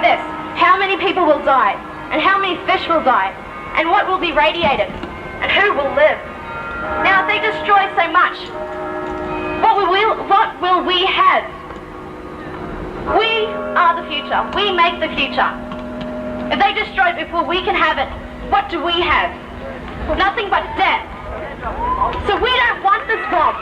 this. How many people will die? And how many fish will die? And what will be radiated? And who will live? Now, if they destroy so much, what will we have? We are the future. We make the future. If they destroy it before we can have it, what do we have? Nothing but death. So we don't want this bomb.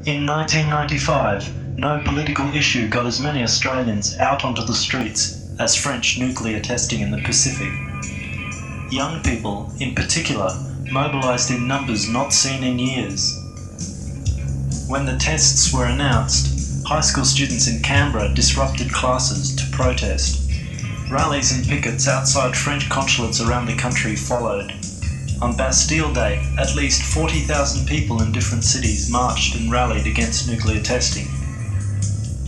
In 1995, no political issue got as many Australians out onto the streets as French nuclear testing in the Pacific. Young people, in particular, mobilised in numbers not seen in years. When the tests were announced, high school students in Canberra disrupted classes to protest. Rallies and pickets outside French consulates around the country followed. On Bastille Day, at least 40,000 people in different cities marched and rallied against nuclear testing.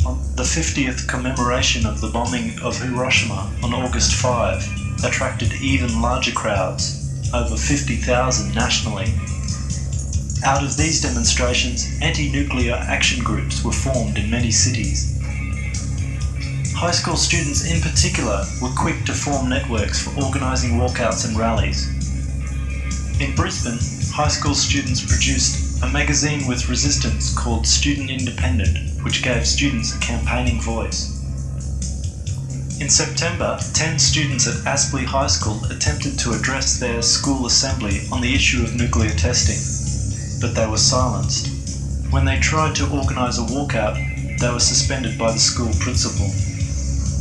On the 50th commemoration of the bombing of Hiroshima on August 5 attracted even larger crowds, over 50,000 nationally. Out of these demonstrations, anti-nuclear action groups were formed in many cities. High school students in particular were quick to form networks for organising walkouts and rallies. In Brisbane, high school students produced a magazine with resistance called Student Independent, which gave students a campaigning voice. In September, 10 students at Aspley High School attempted to address their school assembly on the issue of nuclear testing, but they were silenced. When they tried to organise a walkout, they were suspended by the school principal.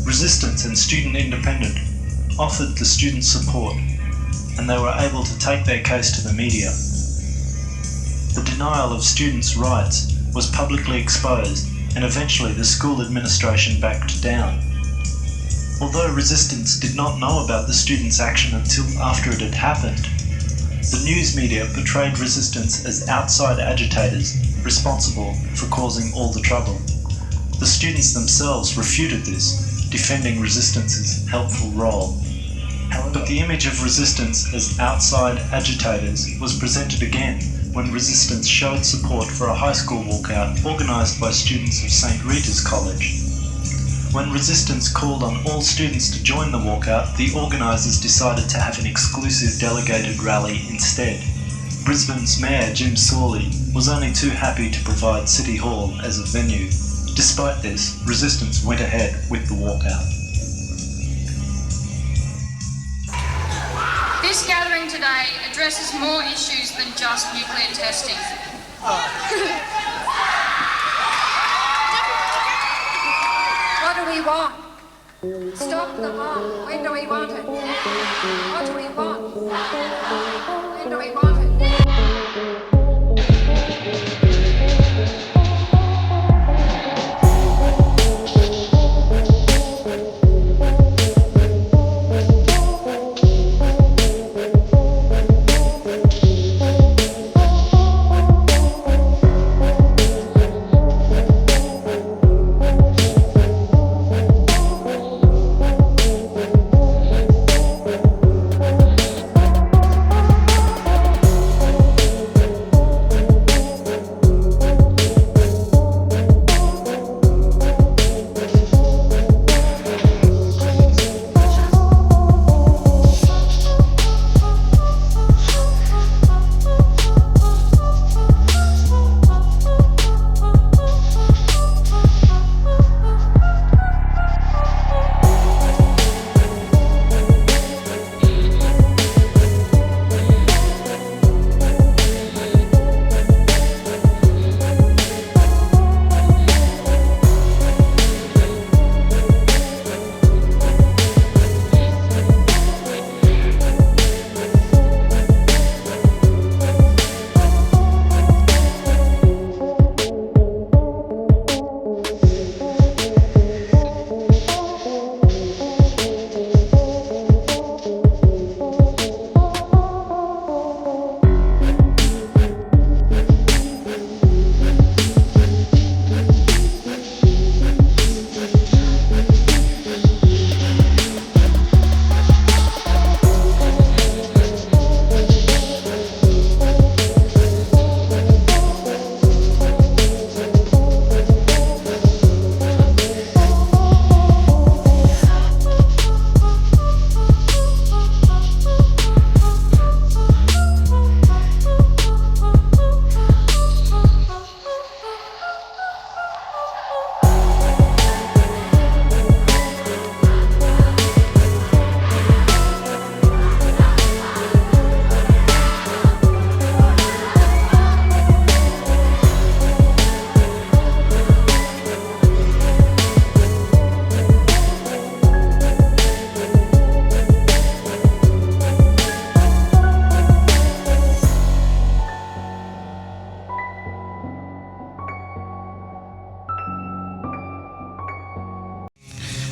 Resistance and Student Independent offered the students support, and they were able to take their case to the media. The denial of students' rights was publicly exposed, and eventually the school administration backed down. Although resistance did not know about the students' action until after it had happened, the news media portrayed resistance as outside agitators responsible for causing all the trouble. The students themselves refuted this, defending resistance's helpful role. But the image of resistance as outside agitators was presented again when resistance showed support for a high school walkout organised by students of St Rita's College. When resistance called on all students to join the walkout, the organisers decided to have an exclusive delegated rally instead. Brisbane's Mayor Jim Sawley was only too happy to provide City Hall as a venue. Despite this, resistance went ahead with the walkout. This gathering today addresses more issues than just nuclear testing. What do we want? Stop the bomb. When do we want it? What do we want? When do we want it?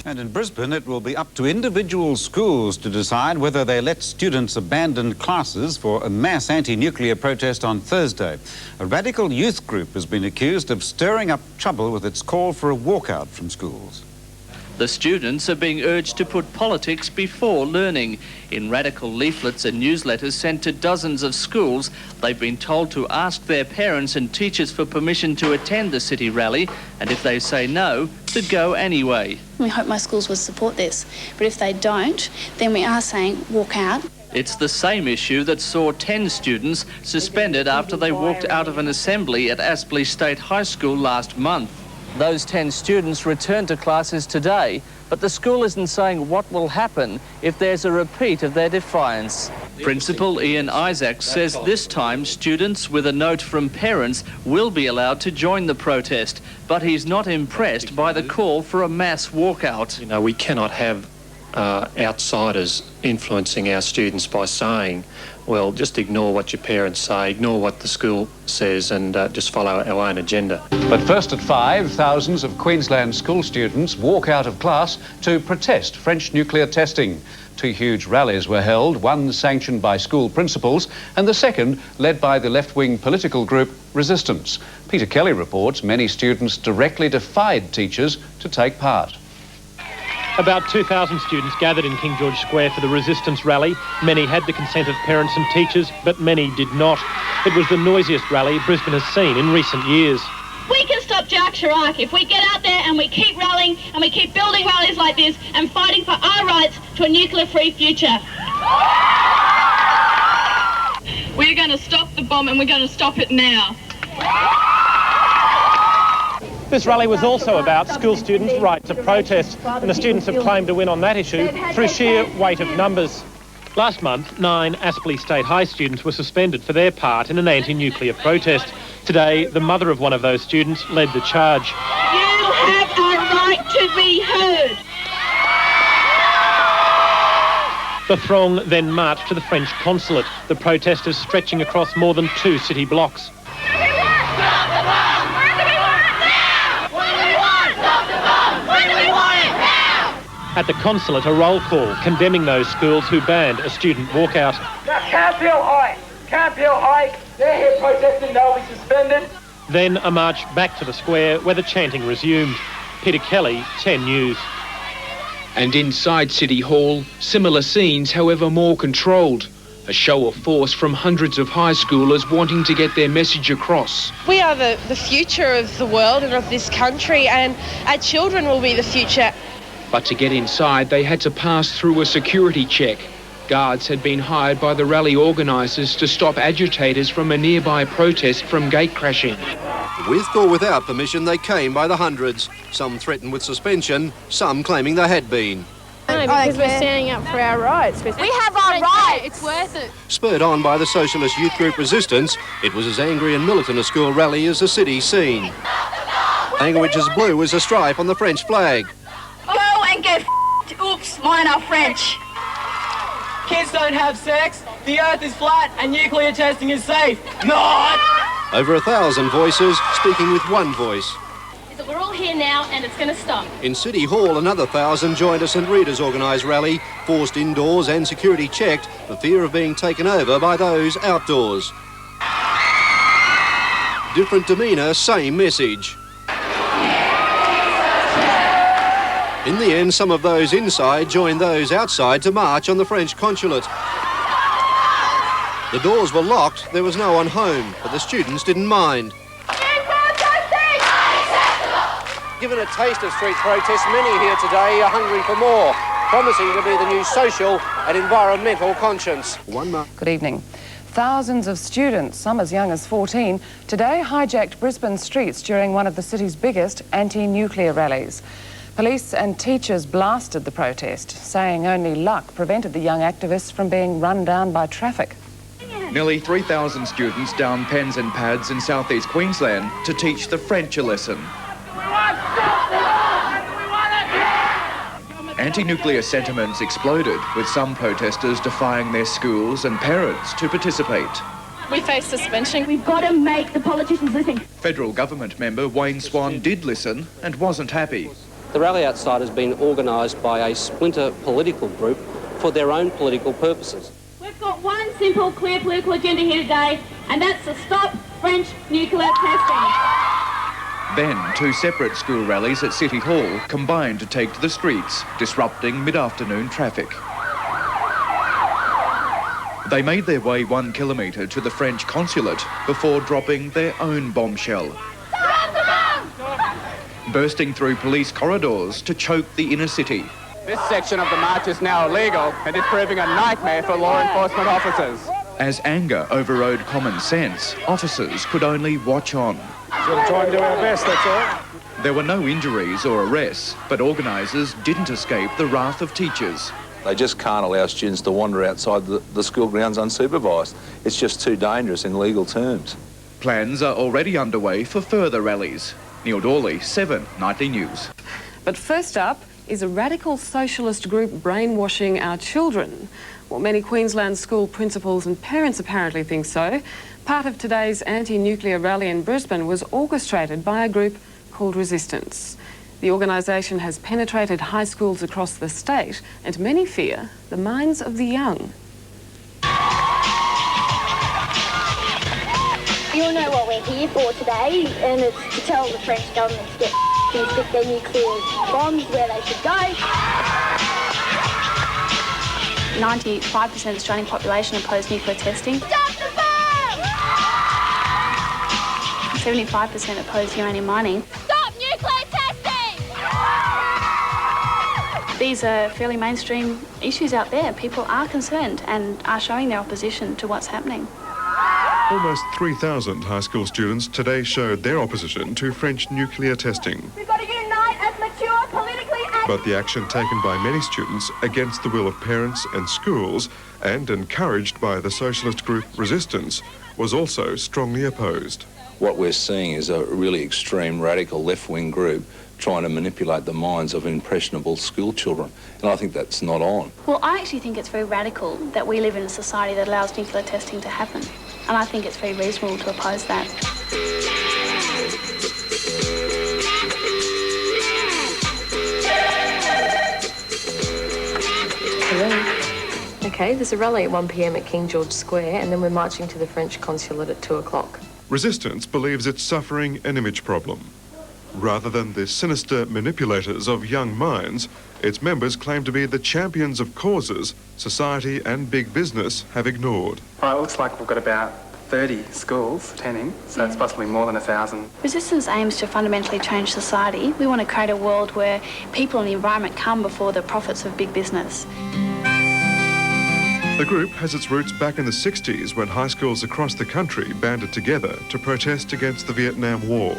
And in Brisbane, it will be up to individual schools to decide whether they let students abandon classes for a mass anti-nuclear protest on Thursday. A radical youth group has been accused of stirring up trouble with its call for a walkout from schools. The students are being urged to put politics before learning. In radical leaflets and newsletters sent to dozens of schools, they've been told to ask their parents and teachers for permission to attend the city rally, and if they say no, to go anyway. We hope my schools will support this, but if they don't, then we are saying walk out. It's the same issue that saw 10 students suspended after they walked out of an assembly at Aspley State High School last month. Those 10 students returned to classes today, but the school isn't saying what will happen if there's a repeat of their defiance. Principal Ian Isaacs says this time students with a note from parents will be allowed to join the protest, but he's not impressed by the call for a mass walkout. You know, we cannot have outsiders influencing our students by saying, well, just ignore what your parents say, ignore what the school says, and just follow our own agenda. But first at 5, thousands of Queensland school students walk out of class to protest French nuclear testing. 2 huge rallies were held, one sanctioned by school principals and the second led by the left-wing political group Resistance. Peter Kelly reports many students directly defied teachers to take part. About 2,000 students gathered in King George Square for the resistance rally. Many had the consent of parents and teachers, but many did not. It was the noisiest rally Brisbane has seen in recent years. We can stop Jacques Chirac if we get out there and we keep rallying and we keep building rallies like this and fighting for our rights to a nuclear-free future. We're going to stop the bomb and we're going to stop it now. This rally was also about school students' right to protest, and the students have claimed to win on that issue through sheer weight of numbers. Last month, 9 Aspley State High students were suspended for their part in an anti-nuclear protest. Today, the mother of one of those students led the charge. You have a right to be heard. The throng then marched to the French consulate, the protesters stretching across more than 2 city blocks. At the consulate, a roll call condemning those schools who banned a student walkout. Can't feel high. Can't feel high. They're here protesting, they'll be suspended. Then a march back to the square where the chanting resumed. Peter Kelly, 10 News. And inside City Hall, similar scenes, however more controlled. A show of force from hundreds of high schoolers wanting to get their message across. We are the future of the world and of this country, and our children will be the future. But to get inside, they had to pass through a security check. Guards had been hired by the rally organisers to stop agitators from a nearby protest from gate crashing. With or without permission, they came by the hundreds. Some threatened with suspension, some claiming they had been. No, because we're standing up for our rights. We have our rights. It's worth it. Spurred on by the socialist youth group Resistance, it was as angry and militant a school rally as the city's seen. Language as blue as a stripe on the French flag. Go and get f***ed. Oops, mine are French. Kids don't have sex, the earth is flat, and nuclear testing is safe. Not! Over 1,000 voices speaking with one voice. We're all here now and it's going to stop. In City Hall, another 1,000 joined a St Rita's organised rally, forced indoors and security checked for fear of being taken over by those outdoors. Different demeanour, same message. In the end, some of those inside joined those outside to march on the French consulate. The doors were locked, there was no one home, but the students didn't mind. Given a taste of street protests, many here today are hungry for more, promising to be the new social and environmental conscience. Good evening. Thousands of students, some as young as 14, today hijacked Brisbane streets during one of the city's biggest anti-nuclear rallies. Police and teachers blasted the protest, saying only luck prevented the young activists from being run down by traffic. Nearly 3,000 students downed pens and pads in southeast Queensland to teach the French a lesson. Anti-nuclear sentiments exploded, with some protesters defying their schools and parents to participate. We face suspension. We've got to make the politicians listen. Federal government member Wayne Swan did listen and wasn't happy. The rally outside has been organised by a splinter political group for their own political purposes. We've got one simple, clear political agenda here today, and that's to stop French nuclear testing. Then, 2 separate school rallies at City Hall combined to take to the streets, disrupting mid-afternoon traffic. They made their way 1 kilometre to the French consulate before dropping their own bombshell. Bursting through police corridors to choke the inner city. This section of the march is now illegal and is proving a nightmare for law enforcement officers. As anger overrode common sense, officers could only watch on. Just got to try and do our best, that's all. There were no injuries or arrests, but organisers didn't escape the wrath of teachers. They just can't allow students to wander outside the school grounds unsupervised. It's just too dangerous in legal terms. Plans are already underway for further rallies. Neil Dawley, 7 Nightly News. But first up is a radical socialist group brainwashing our children. Well, many Queensland school principals and parents apparently think so. Part of today's anti-nuclear rally in Brisbane was orchestrated by a group called Resistance. The organisation has penetrated high schools across the state, and many fear the minds of the young. You all know what we're here for today, and it's to tell the French government to get and stick their nuclear bombs where they should go. 95% of the Australian population oppose nuclear testing. Stop the bomb! 75% oppose uranium mining. Stop nuclear testing! These are fairly mainstream issues out there. People are concerned and are showing their opposition to what's happening. Almost 3,000 high school students today showed their opposition to French nuclear testing. We've got to unite as mature, politically active. But the action taken by many students against the will of parents and schools, and encouraged by the socialist group Resistance, was also strongly opposed. What we're seeing is a really extreme, radical left-wing group trying to manipulate the minds of impressionable school children, and I think that's not on. Well, I actually think it's very radical that we live in a society that allows nuclear testing to happen, and I think it's very reasonable to oppose that. Hello. Okay, there's a rally at 1 p.m. at King George Square, and then we're marching to the French consulate at 2 o'clock. Resistance believes it's suffering an image problem. Rather than the sinister manipulators of young minds, its members claim to be the champions of causes society and big business have ignored. Well, it looks like we've got about 30 schools attending, so it's possibly more than 1,000. Resistance aims to fundamentally change society. We want to create a world where people and the environment come before the profits of big business. The group has its roots back in the 60s when high schools across the country banded together to protest against the Vietnam War.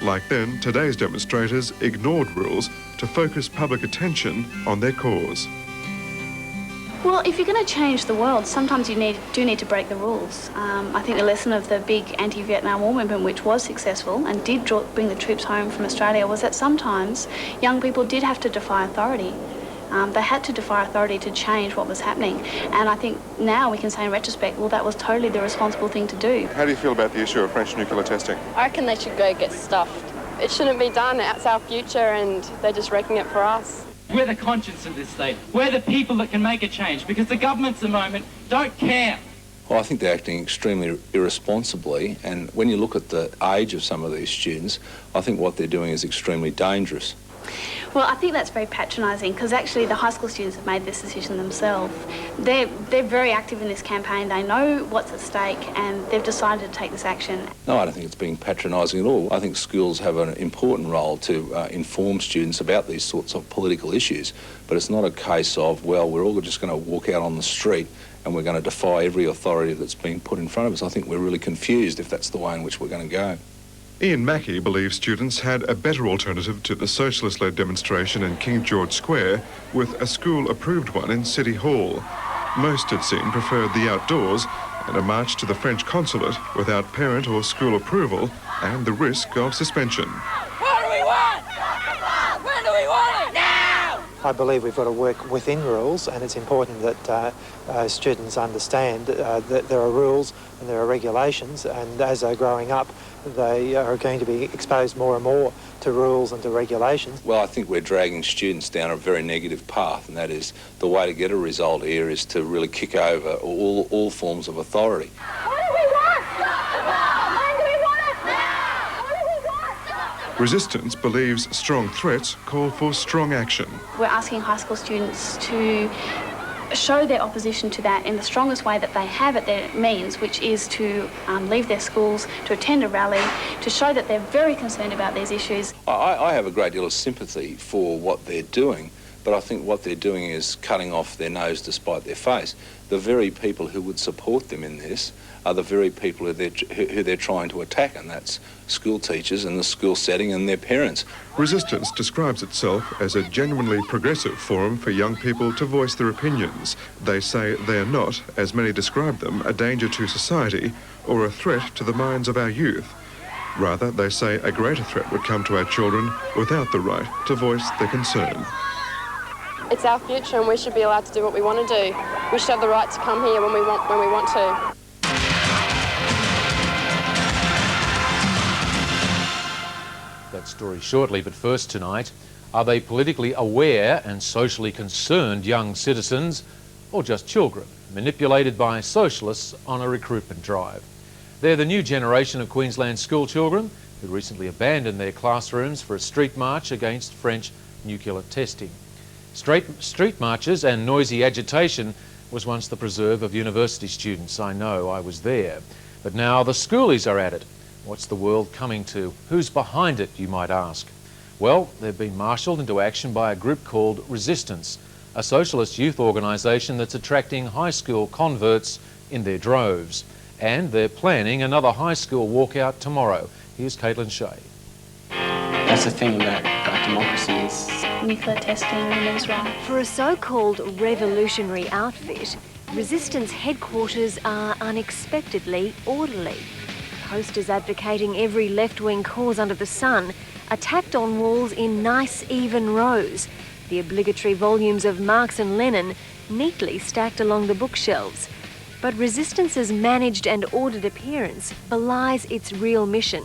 Like then, today's demonstrators ignored rules to focus public attention on their cause. Well, if you're going to change the world, sometimes you do need to break the rules. I think the lesson of the big anti-Vietnam War movement, which was successful and did bring the troops home from Australia, was that sometimes young people did have to defy authority. They had to defy authority to change what was happening. And I think now we can say in retrospect, well, that was totally the responsible thing to do. How do you feel about the issue of French nuclear testing? I reckon they should go get stuffed. It shouldn't be done. It's our future and they're just wrecking it for us. We're the conscience of this state. We're the people that can make a change because the governments at the moment don't care. Well, I think they're acting extremely irresponsibly, and when you look at the age of some of these students, I think what they're doing is extremely dangerous. Well, I think that's very patronising because actually the high school students have made this decision themselves. They're very active in this campaign. They know what's at stake and they've decided to take this action. No, I don't think it's being patronising at all. I think schools have an important role to inform students about these sorts of political issues, but it's not a case of, well, we're all just going to walk out on the street and we're going to defy every authority that's being put in front of us. I think we're really confused if that's the way in which we're going to go. Ian Mackey believes students had a better alternative to the socialist-led demonstration in King George Square with a school-approved one in City Hall. Most, it seemed, preferred the outdoors and a march to the French consulate without parent or school approval and the risk of suspension. What do we want? When do we want it? Now! I believe we've got to work within rules, and it's important that students understand that there are rules and there are regulations, and as they're growing up, they are going to be exposed more and more to rules and to regulations. Well, I think we're dragging students down a very negative path, and that is the way to get a result here is to really kick over all forms of authority. What do we want? When do we want it? Now! What do we want? Resistance believes strong threats call for strong action. We're asking high school students to show their opposition to that in the strongest way that they have at their means, which is to leave their schools, to attend a rally, to show that they're very concerned about these issues. I have a great deal of sympathy for what they're doing, but I think what they're doing is cutting off their nose to spite their face. The very people who would support them in this are the very people who they're trying to attack, and that's school teachers and the school setting and their parents. Resistance describes itself as a genuinely progressive forum for young people to voice their opinions. They say they are not, as many describe them, a danger to society or a threat to the minds of our youth. Rather, they say a greater threat would come to our children without the right to voice their concern. It's our future and we should be allowed to do what we want to do. We should have the right to come here when we want to. That story shortly, but first tonight, are they politically aware and socially concerned young citizens, or just children, manipulated by socialists on a recruitment drive? They're the new generation of Queensland school children who recently abandoned their classrooms for a street march against French nuclear testing. Street marches and noisy agitation was once the preserve of university students. I know, I was there. But now the schoolies are at it. What's the world coming to? Who's behind it, you might ask? Well, they've been marshalled into action by a group called Resistance, a socialist youth organisation that's attracting high school converts in their droves. and they're planning another high school walkout tomorrow. Here's Caitlin Shea. That's the thing about democracy is nuclear testing, women's rights. For a so-called revolutionary outfit, Resistance headquarters are unexpectedly orderly. Posters advocating every left-wing cause under the sun are tacked on walls in nice, even rows. The obligatory volumes of Marx and Lenin neatly stacked along the bookshelves. But Resistance's managed and ordered appearance belies its real mission: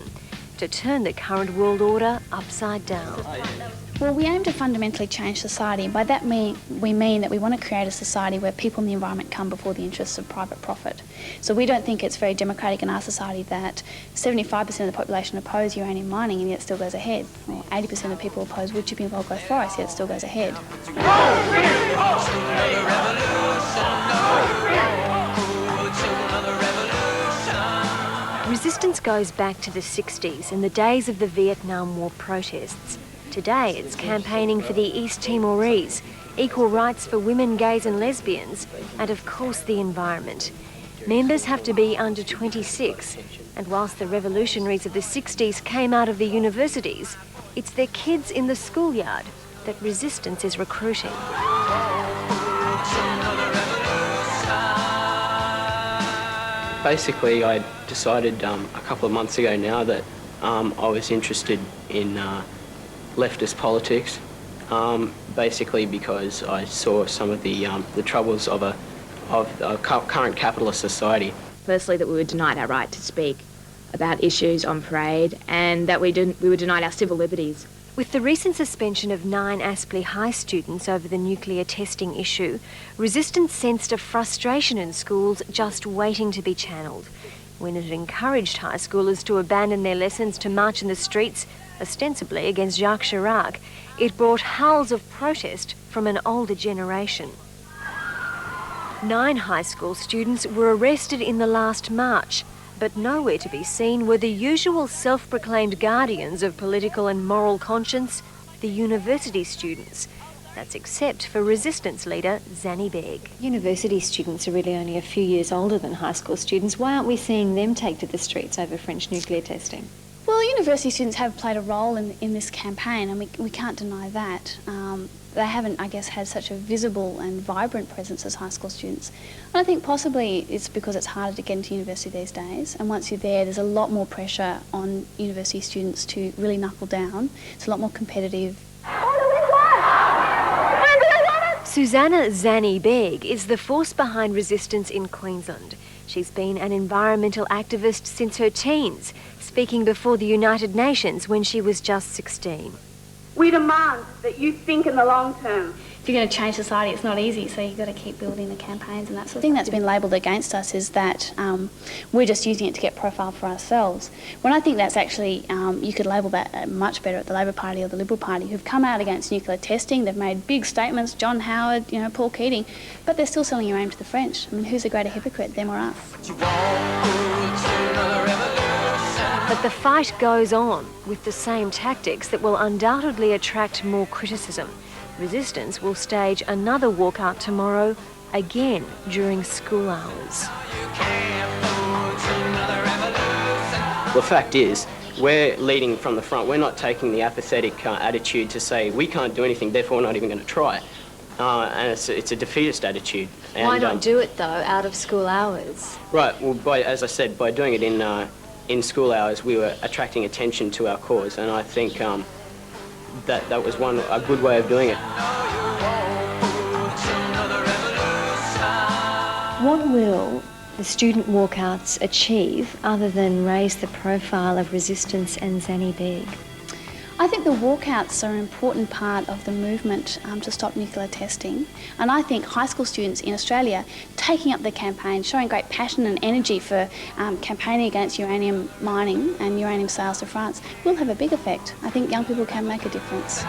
to turn the current world order upside down. Well, we aim to fundamentally change society. By that we mean that we want to create a society where people and the environment come before the interests of private profit. So we don't think it's very democratic in our society that 75% of the population oppose uranium mining and yet it still goes ahead, or 80% of people oppose wood chipping of old growth forests yet it still goes ahead. Resistance goes back to the 60s and the days of the Vietnam War protests. Today it's campaigning for the East Timorese, equal rights for women, gays and lesbians, and of course the environment. Members have to be under 26, and whilst the revolutionaries of the 60s came out of the universities, it's their kids in the schoolyard that Resistance is recruiting. basically I decided a couple of months ago now that I was interested in leftist politics, basically because I saw some of the troubles of a current capitalist society. Firstly, that we were denied our right to speak about issues on parade, and that we were denied our civil liberties. With the recent suspension of 9 Aspley High students over the nuclear testing issue, Resistance sensed a frustration in schools just waiting to be channelled. When it encouraged high schoolers to abandon their lessons to march in the streets, ostensibly against Jacques Chirac, it brought howls of protest from an older generation. 9 high school students were arrested in the last march, but nowhere to be seen were the usual self-proclaimed guardians of political and moral conscience, the university students. That's except for Resistance leader Zanny Begg. University students are really only a few years older than high school students. Why aren't we seeing them take to the streets over French nuclear testing? Well, university students have played a role in this campaign, and we can't deny that. They haven't, I guess, had such a visible and vibrant presence as high school students. And I think possibly it's because it's harder to get into university these days, and once you're there, there's a lot more pressure on university students to really knuckle down. It's a lot more competitive. Susanna Zanny Begg is the force behind Resistance in Queensland. She's been an environmental activist since her teens, speaking before the United Nations when she was just 16. We demand that you think in the long term. If you're going to change society, it's not easy, so you've got to keep building the campaigns and that sort of thing. That's been labelled against us is that we're just using it to get profile for ourselves. When I think that's actually, you could label that much better at the Labor Party or the Liberal Party, who've come out against nuclear testing. They've made big statements, John Howard, Paul Keating, but they're still selling uranium to the French. I mean, who's a greater hypocrite, them or us? But the fight goes on with the same tactics that will undoubtedly attract more criticism. Resistance will stage another walkout tomorrow, again during school hours. The fact is, we're leading from the front. We're not taking the apathetic attitude to say we can't do anything, therefore we're not even going to try. And it's a defeatist attitude. And, why not do it, though, out of school hours? Right, well, as I said, by doing it in school hours, we were attracting attention to our cause, and I think that was a good way of doing it. What will the student walkouts achieve other than raise the profile of Resistance and Zanny Begg? I think the walkouts are an important part of the movement to stop nuclear testing, and I think high school students in Australia taking up the campaign, showing great passion and energy for campaigning against uranium mining and uranium sales to France will have a big effect. I think young people can make a difference.